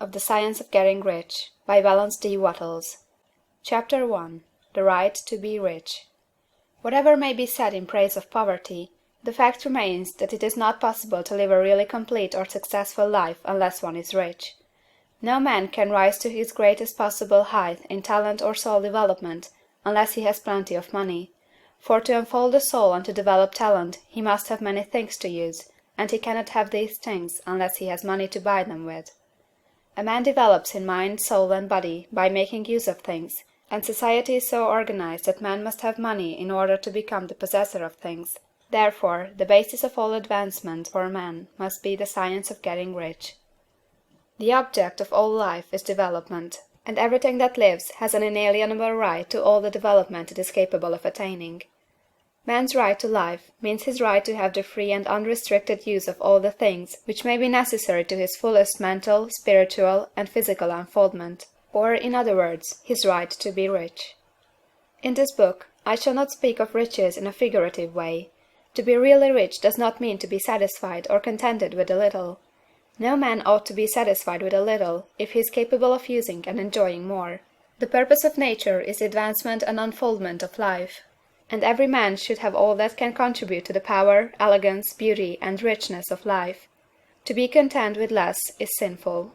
of the Science of Getting Rich by Wallace D. Wattles. Chapter 1. The Right to be Rich. Whatever may be said in praise of poverty, the fact remains that it is not possible to live a really complete or successful life unless one is rich. No man can rise to his greatest possible height in talent or soul development unless he has plenty of money, for to unfold the soul and to develop talent he must have many things to use, and he cannot have these things unless he has money to buy them with. A man develops in mind, soul, and body by making use of things, and society is so organized that man must have money in order to become the possessor of things. Therefore, the basis of all advancement for man must be the science of getting rich. The object of all life is development, and everything that lives has an inalienable right to all the development it is capable of attaining. Man's right to life means his right to have the free and unrestricted use of all the things which may be necessary to his fullest mental, spiritual, and physical unfoldment, or, in other words, his right to be rich. In this book, I shall not speak of riches in a figurative way. To be really rich does not mean to be satisfied or contented with a little. No man ought to be satisfied with a little if he is capable of using and enjoying more. The purpose of nature is the advancement and unfoldment of life, and every man should have all that can contribute to the power, elegance, beauty, and richness of life. To be content with less is sinful.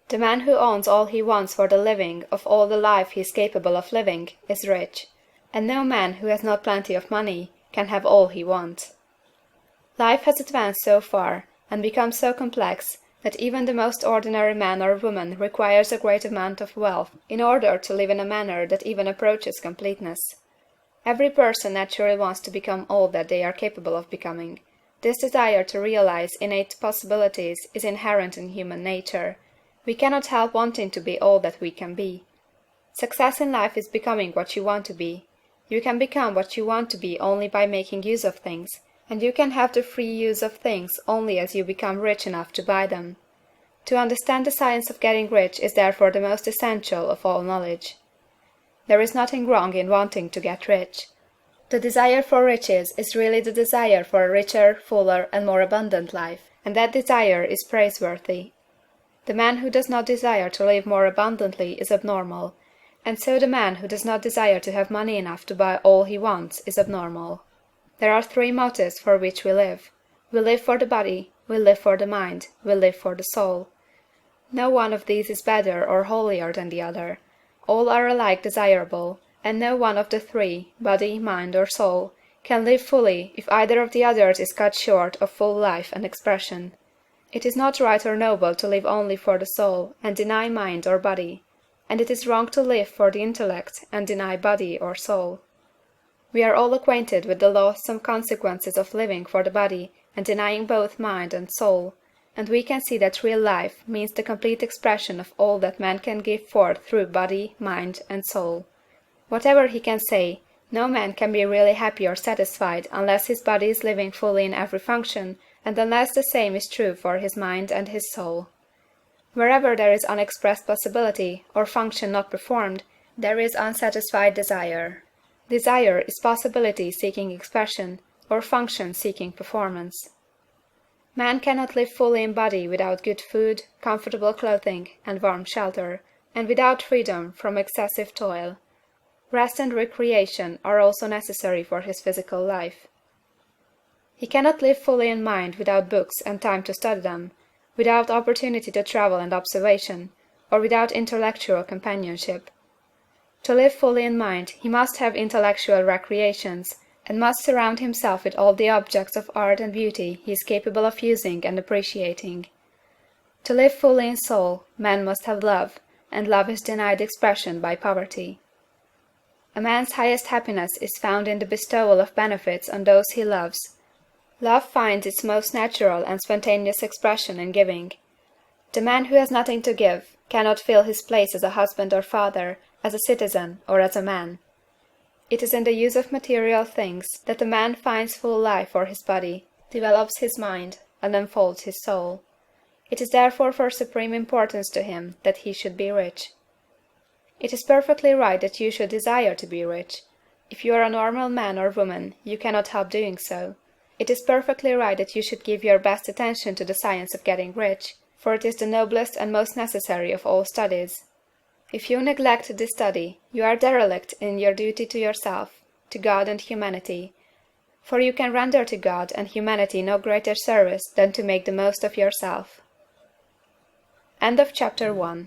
The man who owns all he wants for the living of all the life he is capable of living is rich, and no man who has not plenty of money can have all he wants. Life has advanced so far, and become so complex, that even the most ordinary man or woman requires a great amount of wealth in order to live in a manner that even approaches completeness. Every person naturally wants to become all that they are capable of becoming. This desire to realize innate possibilities is inherent in human nature. We cannot help wanting to be all that we can be. Success in life is becoming what you want to be. You can become what you want to be only by making use of things, and you can have the free use of things only as you become rich enough to buy them. To understand the science of getting rich is therefore the most essential of all knowledge. There is nothing wrong in wanting to get rich. The desire for riches is really the desire for a richer, fuller, and more abundant life, and that desire is praiseworthy. The man who does not desire to live more abundantly is abnormal, and so the man who does not desire to have money enough to buy all he wants is abnormal. There are three motives for which we live. We live for the body, we live for the mind, we live for the soul. No one of these is better or holier than the other. All are alike desirable, and no one of the three, body, mind, or soul, can live fully if either of the others is cut short of full life and expression. It is not right or noble to live only for the soul and deny mind or body, and it is wrong to live for the intellect and deny body or soul. We are all acquainted with the loathsome consequences of living for the body and denying both mind and soul, and we can see that real life means the complete expression of all that man can give forth through body, mind, and soul. Whatever he can say, no man can be really happy or satisfied unless his body is living fully in every function, and unless the same is true for his mind and his soul. Wherever there is unexpressed possibility, or function not performed, there is unsatisfied desire. Desire is possibility seeking expression, or function seeking performance. Man cannot live fully in body without good food, comfortable clothing, and warm shelter, and without freedom from excessive toil. Rest and recreation are also necessary for his physical life. He cannot live fully in mind without books and time to study them, without opportunity to travel and observation, or without intellectual companionship. To live fully in mind, he must have intellectual recreations, and must surround himself with all the objects of art and beauty he is capable of using and appreciating. To live fully in soul, man must have love, and love is denied expression by poverty. A man's highest happiness is found in the bestowal of benefits on those he loves. Love finds its most natural and spontaneous expression in giving. The man who has nothing to give cannot fill his place as a husband or father, as a citizen, or as a man. It is in the use of material things that a man finds full life for his body, develops his mind, and unfolds his soul. It is therefore for supreme importance to him that he should be rich. It is perfectly right that you should desire to be rich. If you are a normal man or woman, you cannot help doing so. It is perfectly right that you should give your best attention to the science of getting rich. for it is the noblest and most necessary of all studies. If you neglect this study, you are derelict in your duty to yourself, to God and humanity, for you can render to God and humanity no greater service than to make the most of yourself. CHAPTER 2.